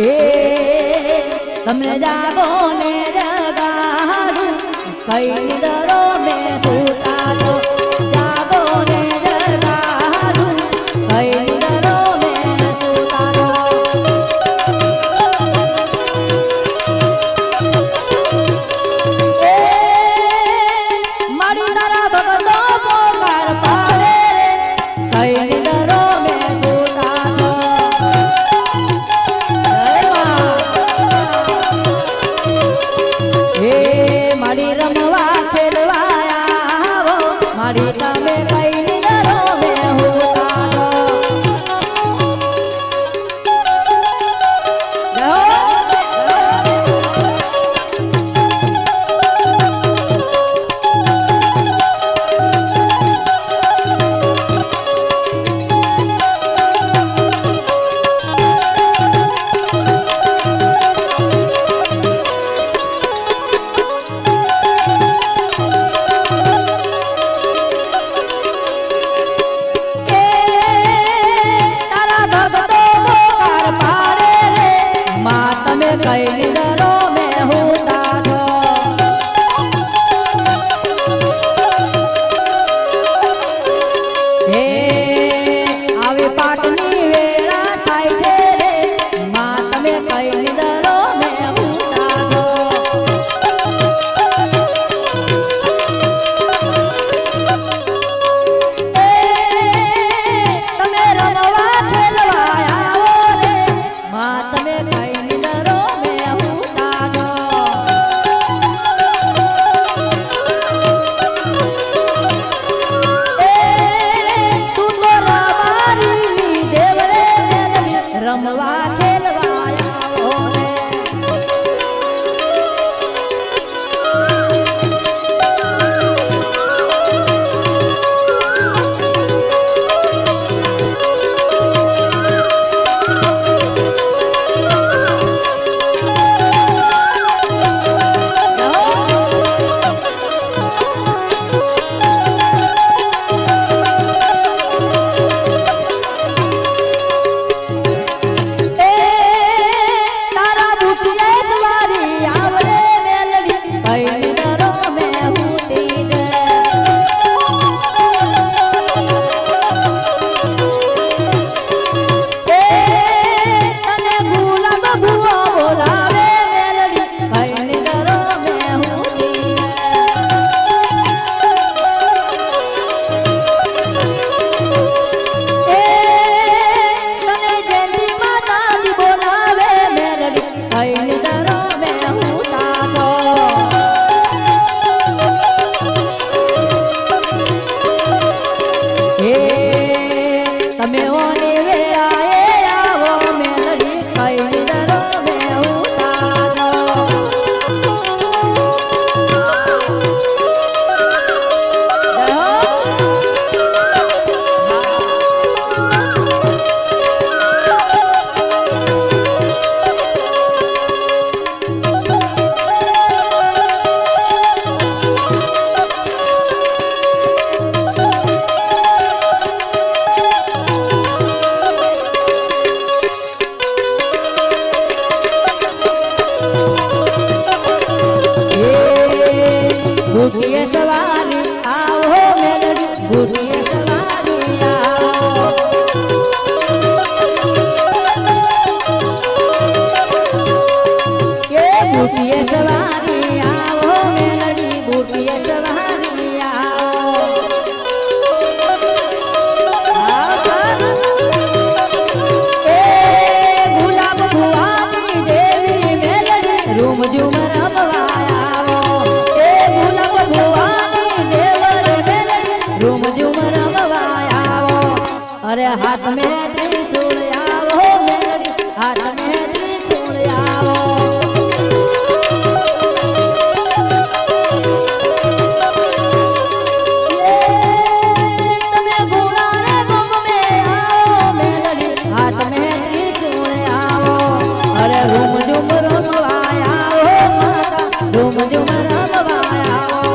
ए तमने जागो ने जगाड़ू कई निदरो में सूता दो जागो ने जगाड़ू कई निदरो में सूता दो ए मारी तारा भगतो पोकार पाड़े रे कई निदरो में सूता दो मारी रमवा खेलवाया वो मारी तमे कई निदरो में होता दो कई निदरो में होता दो हे आवे पाटनी वेळा थाय छे रे मां तमे कई निदरो में होता दो तमे रमवा खेलवाया रे मां तमे कई निदरो रमवा खेलवाया ओने तमे ओने वेळाए आवो मेलडी कई निदरो में होता दो बूटिए सवारी आओ मेलडी बूटिए सवारी आओ ये बूटिए सवारी आओ मेलडी बूटिए सवारी आओ गुलाब भुवानी देवी मेलडी रूम झूम रमवाया अरे हाथ में त्रिशूल आवो मेलडी हाथ में त्रिशूल आवो तमे गुणा रे गुम में आओ मेलडी हाथ में त्रिशूल आवो अरे रूम झूम रमवाया हो माता रूम झूम रमवाया हो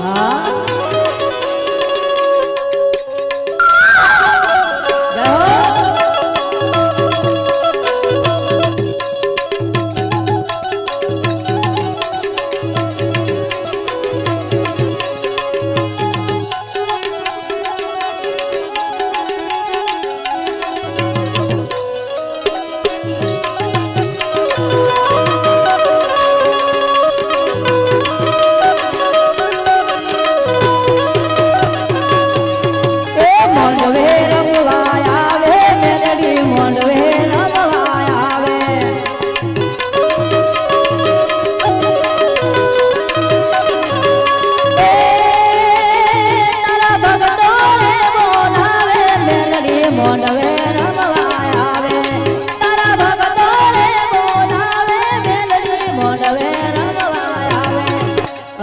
हाँ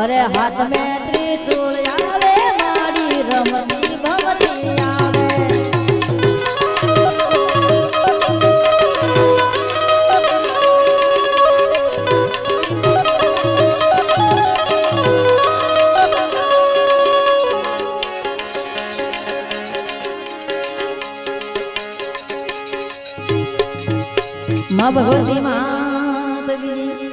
અરે હાથ મેં ત્રિશુળ આવે મારી રમતી ભમતી આવે માં ભગવતી માત કી